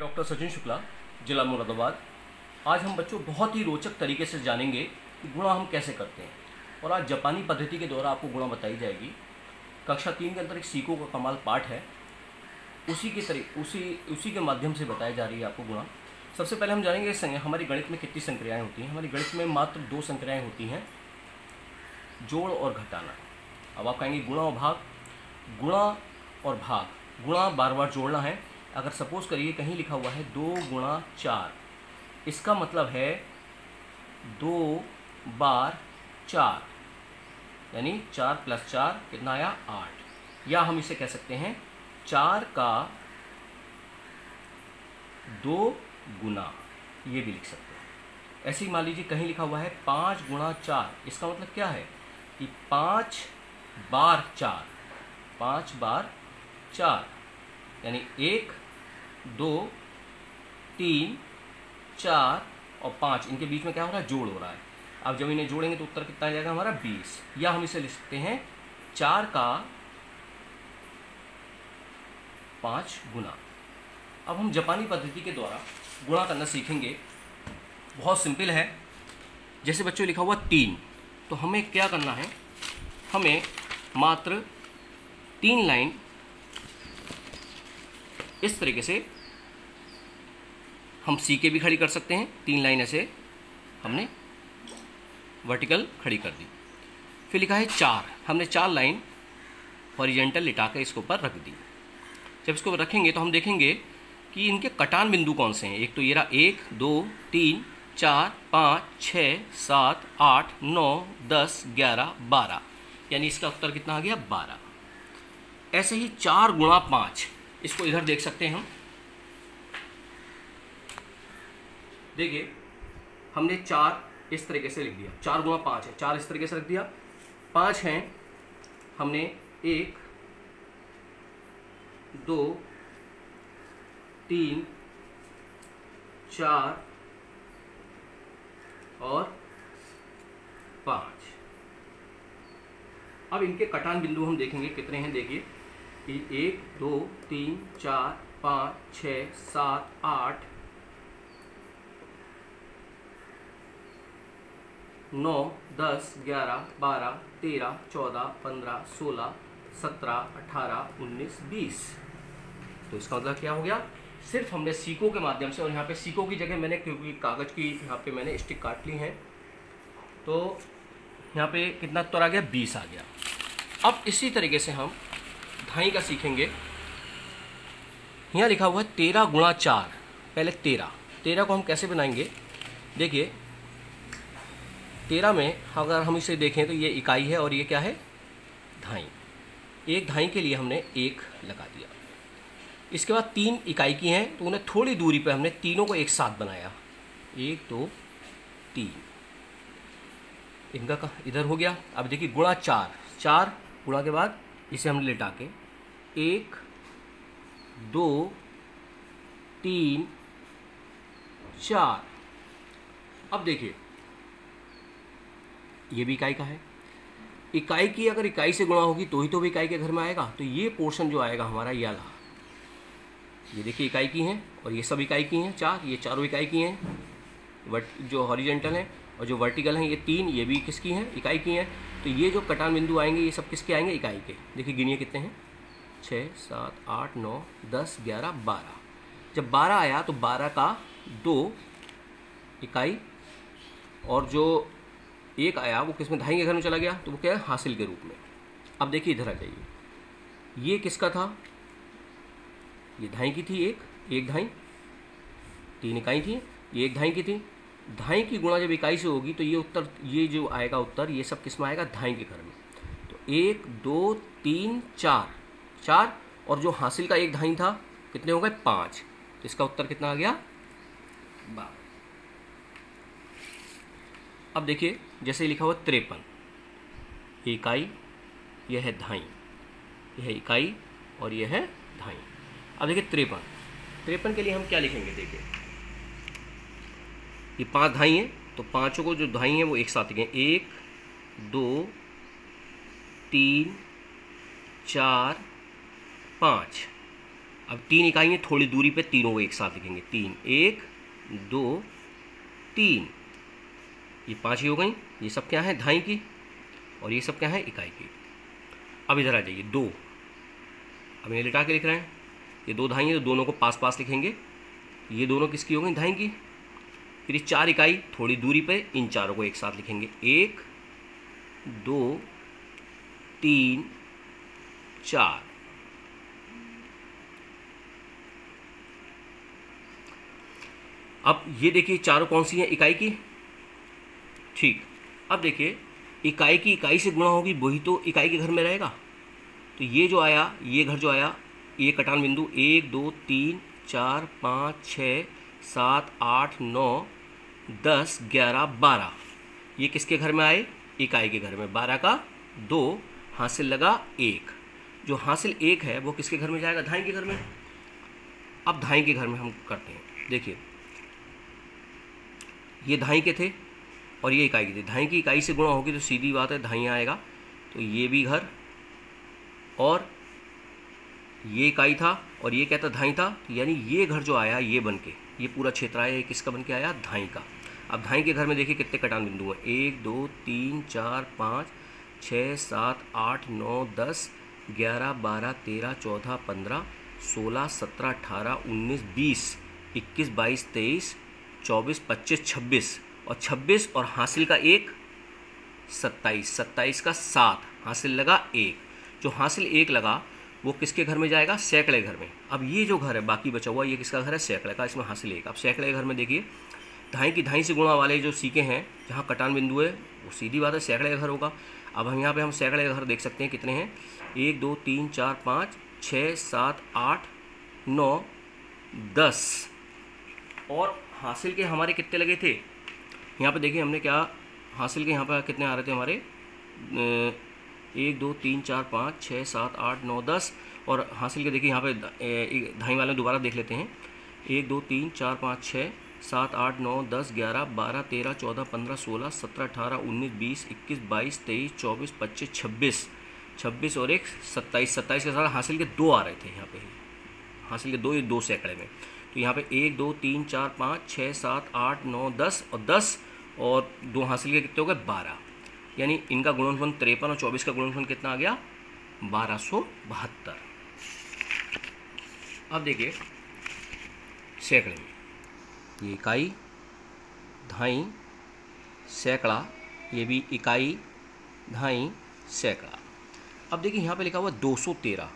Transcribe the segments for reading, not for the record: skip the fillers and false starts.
Doctor Sachin Shukla, जिला मुरादाबाद। आज हम बच्चों बहुत ही रोचक तरीके से जानेंगे कि गुणा हम कैसे करते हैं। और आज जापानी पद्धति के द्वारा आपको गुणा बताई जाएगी। कक्षा 3 के अंदर एक सीखो का कमाल पाठ है, उसी के माध्यम से बताई जा रही है आपको गुणा। सबसे पहले हम जानेंगे हमारी गणित में कितनी संक्रियाएँ होती हैं। हमारी गणित में मात्र 2 संक्रियाएँ होती हैं, जोड़ और घटाना। अब आप कहेंगे गुणा और भाग। गुणा और भाग, गुणा बार बार जोड़ना है। अगर सपोज करिए कहीं लिखा हुआ है 2 गुणा 4, इसका मतलब है 2 बार 4, यानी 4 + 4 कितना आया 8। या हम इसे कह सकते हैं 4 का 2 गुना, ये भी लिख सकते हैं। ऐसे ही मान लीजिए कहीं लिखा हुआ है 5 गुणा 4, इसका मतलब क्या है कि 5 बार 4, 5 बार 4, यानी 1 2 3 4 और 5, इनके बीच में क्या हो रहा है, जोड़ हो रहा है। अब जब इन्हें जोड़ेंगे तो उत्तर कितना आ जाएगा हमारा 20। या हम इसे लिख सकते हैं 4 का 5 गुना। अब हम जापानी पद्धति के द्वारा गुणा करना सीखेंगे। बहुत सिंपल है। जैसे बच्चों लिखा हुआ 3, तो हमें क्या करना है, हमें मात्र 3 लाइन इस तरीके से हम सी के भी खड़ी कर सकते हैं। 3 लाइन ऐसे हमने वर्टिकल खड़ी कर दी। फिर लिखा है 4, हमने 4 लाइन हॉरिजेंटल लिटा के इसके ऊपर रख दी। जब इसको रखेंगे तो हम देखेंगे कि इनके कटान बिंदु कौन से हैं। एक तो ये रहा 1 2 3 4 5 6 7 8 9 10 11 12, यानी इसका उत्तर कितना आ गया 12। ऐसे ही 4 गुणा 5, इसको इधर देख सकते हैं हम। देखिए हमने 4 इस तरीके से लिख दिया, 4 गुणा 5 है, 4 इस तरीके से रख दिया। 5 हैं, हमने 1 2 3 4 और 5। अब इनके कटान बिंदु हम देखेंगे कितने हैं। देखिए 1 2 3 4 5 6 7 8 9 10 11 12 13 14 15 16 17 18 19 20। तो इसका मतलब क्या हो गया, सिर्फ हमने सीको के माध्यम से, और यहाँ पे सीको की जगह मैंने क्योंकि कागज़ की यहाँ पे मैंने स्टिक काट ली है, तो यहाँ पे कितना उत्तर आ गया 20 आ गया। अब इसी तरीके से हम ढाई का सीखेंगे। यहाँ लिखा हुआ है 13 गुणा 4। पहले 13 को हम कैसे बनाएंगे। देखिए 13 में अगर हम इसे देखें तो ये इकाई है और ये क्या है, ढाई। एक ढाई के लिए हमने 1 लगा दिया। इसके बाद 3 इकाई की हैं, तो उन्हें थोड़ी दूरी पर हमने तीनों को एक साथ बनाया, 1 2 3, इनका इधर हो गया। अब देखिए गुणा 4 गुणा के बाद इसे हमने लिटा के 1 2 3 4। अब देखिए ये भी इकाई का है। इकाई की अगर इकाई से गुणा होगी तो ही तो भी इकाई के घर में आएगा। तो ये पोर्शन जो आएगा हमारा ये वाला, ये देखिए इकाई की हैं और ये सब इकाई की हैं 4, ये चारों इकाई की हैं जो हॉरिजेंटल हैं, और जो वर्टिकल हैं ये 3, ये भी किसकी हैं, इकाई की हैं। तो ये जो कटान बिंदु आएंगे ये सब किसके आएंगे, इकाई के। देखिए गिनिए कितने हैं, 6 7 8 9 10 11 12। जब 12 आया तो 12 का 2 इकाई, और जो 1 आया वो किसमें, ढाई के घर में चला गया, तो वो क्या है, हासिल के रूप में। अब देखिए इधर आ जाइए, ये किसका था, ये ढाई की थी, एक ढाई, 3 इकाई थी, ये 1 ढाई की थी। ढाई की गुणा जब इकाई से होगी तो ये उत्तर, ये जो आएगा उत्तर, ये सब किस में आएगा, ढाई के घर में। तो 1 2 3 4, और जो हासिल का 1 ढाई था कितने हो गए 5। तो इसका उत्तर कितना आ गया 12। अब देखिए जैसे लिखा हुआ 53, ये इकाई, यह है ढाई, यह है इकाई और यह है ढाई। अब देखिए 53 के लिए हम क्या लिखेंगे। देखिए ये 5 ढाई हैं, तो पाँचों को जो ढाई हैं वो एक साथ लिखें, 1 2 3 4 5। अब 3 इकाई है, थोड़ी दूरी पे तीनों को एक साथ लिखेंगे। 3, 1 2 3, ये 5 ही हो गई। ये सब क्या है, धाई की, और ये सब क्या है, इकाई की। अब इधर आ जाइए, 2, अब इन्हें लिटा के लिख रहे हैं। ये 2 धाई है, तो दोनों को पास पास लिखेंगे। ये दोनों किसकी हो गई, धाई की। फिर ये 4 इकाई, थोड़ी दूरी पे इन चारों को एक साथ लिखेंगे। 1 2 3 4। अब ये देखिए चारों कौन सी हैं, इकाई की। ठीक, अब देखिए इकाई की इकाई से गुणा होगी, वही तो इकाई के घर में रहेगा। तो ये जो आया, ये घर जो आया, ये कटान बिंदु 1 2 3 4 5 6 7 8 9 10 11 12, ये किसके घर में आए, इकाई के घर में। 12 का 2, हासिल लगा 1। जो हासिल 1 है वो किसके घर में जाएगा, धाई के घर में। अब धाई के घर में हम करते हैं। देखिए ये धाई के थे और ये इकाई के थे। धाई की इकाई से गुणा होगी तो सीधी बात है धाई आएगा। तो ये भी घर, और ये इकाई था और ये क्या था, धाई था। यानी ये घर जो आया, ये बन के, ये पूरा क्षेत्र आया, ये किसका बन के आया, धाई का। अब धाई के घर में देखिए कितने कटान बिंदु हैं, 1 2 3 4 5 6 7 8 9 10 11 12 13 14 15 16 17 18 19 20 21 22 23 24 25 26, और 26 और हासिल का 1 27, 27 का 7, हासिल लगा 1। जो हासिल 1 लगा वो किसके घर में जाएगा, सैकड़े घर में। अब ये जो घर है बाकी बचा हुआ, ये किसका घर है, सैकड़े का। इसमें हासिल 1। अब सैकड़े के घर में देखिए धाई की धाई से गुणा वाले जो सीके हैं, जहाँ कटान बिंदु है, वो सीधी बात है सैकड़े का घर होगा। अब हम यहाँ पे हम सैकड़े का घर देख सकते हैं कितने हैं, 1 2 3 4 5 6 7 8 9 10, और हासिल के हमारे कितने लगे थे, यहाँ पे देखिए हमने क्या हासिल के यहाँ पर कितने आ रहे थे हमारे, 1 2 3 4 5 6 7 8 9 10, और हासिल के देखिए यहाँ पे धाई वाले दोबारा देख लेते हैं, 1 2 3 4 5 6 7 8 9 10 11 12 13 14 15 16 17 18 19 20 21 22 23 24 25 26, 26 और 1 27, 27 के साथ हासिल के 2 आ रहे थे यहाँ पे, हासिल के 2, ये 2 सैकड़े में। तो यहाँ पे 1 2 3 4 5 6 7 8 9 10 और 10 और 2 हासिल के कितने हो गए, 12। यानी इनका गुणनफल 53 और 24 का गुणनफल कितना आ गया, 1272। अब देखिए सैकड़े में, ये इकाई, धाई, सैकड़ा, ये भी इकाई, धाई, सैकड़ा। अब देखिए यहाँ पे लिखा हुआ 213,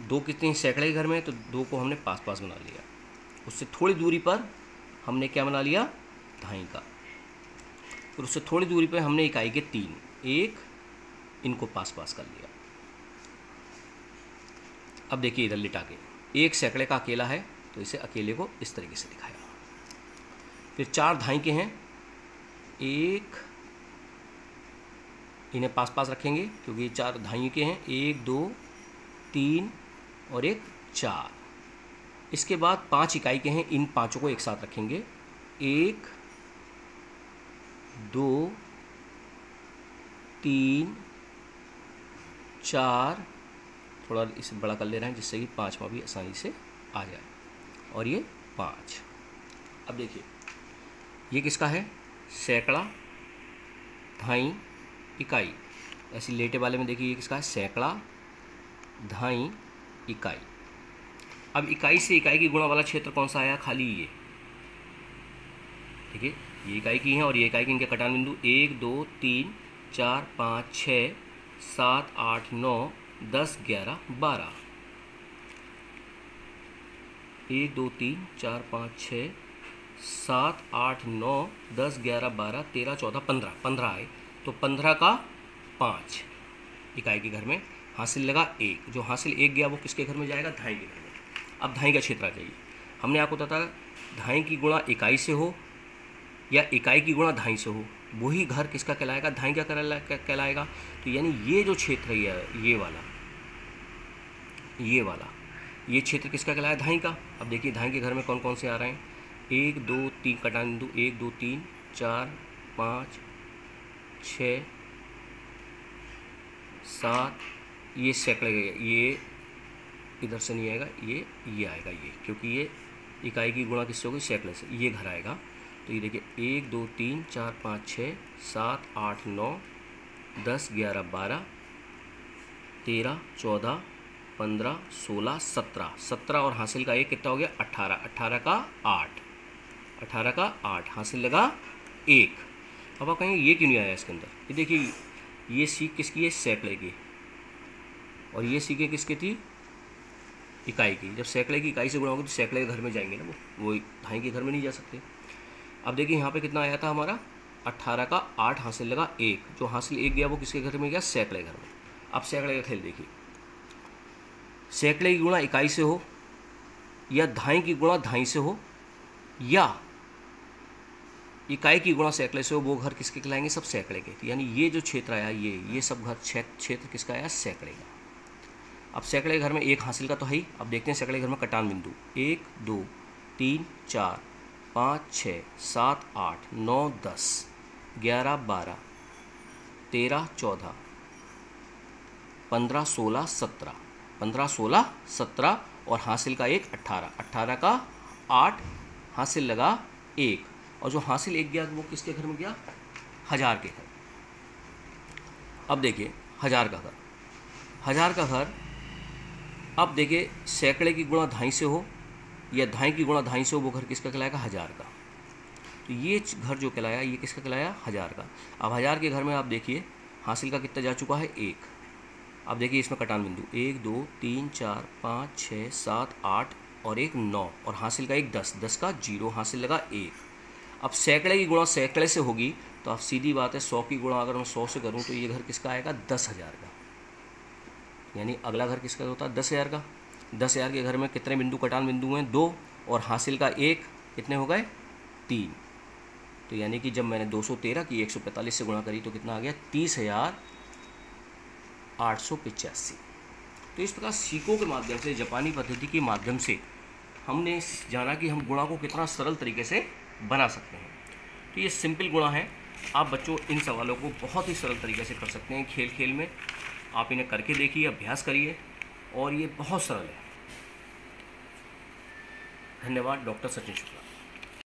2 कितने सैकड़े के घर में, तो 2 को हमने पास पास बना लिया। उससे थोड़ी दूरी पर हमने क्या बना लिया, धाई का। फिर उससे थोड़ी दूरी पर हमने इकाई के 3, 1, इनको पास पास कर लिया। अब देखिए इधर लिटा के, 1 सैकड़े का अकेला है तो इसे अकेले को इस तरीके से दिखाया। फिर 4 धाई के हैं, 1, इन्हें पास पास रखेंगे क्योंकि ये 4 धाई के हैं, 1 2 3 और 1 4। इसके बाद 5 इकाई के हैं, इन पांचों को एक साथ रखेंगे, 1 2 3 4, थोड़ा इसे बड़ा कर ले रहे हैं जिससे कि 5वां भी आसानी से आ जाए, और ये 5। अब देखिए ये किसका है, सैकड़ा, धाई, इकाई। ऐसे लेटे वाले में देखिए ये किसका है, सैकड़ा, धाई, इकाई। अब इकाई से इकाई की गुणा वाला क्षेत्र कौन सा आया, खाली ये। देखिए ये इकाई की है और ये इकाई की, इनके कटान बिंदु 1 2 3 4 5 6 7 8 9 10 11 12, 1 2 3 4 5 6 7 8 9 10 11 12 13 14 15, 15 आए। तो 15 का 5 इकाई के घर में, हासिल लगा 1। जो हासिल 1 गया वो किसके घर में जाएगा, धाई के घर में। अब धाई का क्षेत्र आ जाइए। हमने आपको बताया धाई की गुणा इकाई से हो या इकाई की गुणा धाई से हो, वही घर किसका कहलाएगा, धाई का कहलाएगा। तो यानी ये जो क्षेत्र है, ये वाला, ये क्षेत्र किसका कहलाया, धाई का। अब देखिए धाई के घर में कौन कौन से आ रहे हैं, 1 2 3 कटान बिंदु 1 2 3 4 5 6 7, ये सैकड़े, ये इधर से नहीं आएगा, ये आएगा ये, क्योंकि ये इकाई की गुणा किससे होगी, सैकड़े से, ये घर आएगा। तो ये देखिए 1 2 3 4 5 6 7 8 9 10 11 12 13 14 15 16 17 और हासिल का एक कितना हो गया 18, 18 का 8, 18 का 8, हासिल लगा 1। अब आप कहेंगे ये क्यों नहीं आया इसके अंदर, ये देखिए ये सीख किसकी है, सैकड़े की, और ये सीखें किसकी थी, इकाई की। जब सैकड़े की इकाई से गुणा होगी तो सैकड़े के घर में जाएंगे ना, वो ढाई के घर में नहीं जा सकते। अब देखिए यहाँ पे कितना आया था हमारा 18 का 8, हासिल लगा 1, जो हासिल 1 गया वो किसके घर में गया, सैकड़े घर में। अब सैकड़े का खेल देखिए, सैकड़े की गुणा इकाई से हो या ढाई की गुणा ढाई से हो या इकाई की गुणा सैकड़े से हो, वो घर किसके कहलाएंगे, सब सैकड़े के। यानी ये जो क्षेत्र आया ये सब घर क्षेत्र किसका आया, सैकड़े का। अब सैकड़े घर में एक हासिल का तो है ही। अब देखते हैं सैकड़े घर में कटान बिंदु 1 2 3 4 5 6 7 8 9 10 11 12 13 14 15 16 17, 15 16 17 और हासिल का एक 18, 18 का 8, हासिल लगा 1, और जो हासिल 1 गया वो किसके घर में गया, 1000 के घर। अब देखिए 1000 का घर, 1000 का घर, अब देखिए सैकड़े की गुणा ढाई से हो या ढाई की गुणा ढाई से हो, वो घर किसका कहलाएगा, 1000 का। तो ये घर जो कहलाया ये किसका कहलाया, 1000 का। अब 1000 के घर में आप देखिए हासिल का कितना जा चुका है, 1। अब देखिए इसमें कटान बिंदु 1 2 3 4 5 6 7 8 और एक 9, और हासिल का एक 10, 10 का 0, हासिल लगा 1। अब सैकड़े की गुणा सैकड़े से होगी तो अब सीधी बात है 100 की गुणा अगर मैं 100 से करूँ तो ये घर किसका आएगा, 10,000 का। यानी अगला घर किसका होता है, 10,000 का। 10,000 के घर में कितने बिंदु कटान बिंदु हैं, 2, और हासिल का 1, कितने हो गए, 3। तो यानी कि जब मैंने 213 की 145 से गुणा करी तो कितना आ गया, 30,885। तो इस प्रकार सीको के माध्यम से, जापानी पद्धति के माध्यम से हमने जाना कि हम गुणा को कितना सरल तरीके से बना सकते हैं। तो ये सिंपल गुणा है। आप बच्चों इन सवालों को बहुत ही सरल तरीके से कर सकते हैं, खेल खेल में आप इन्हें करके देखिए, अभ्यास करिए, और ये बहुत सरल है। धन्यवाद। डॉक्टर सचिन शुक्ला।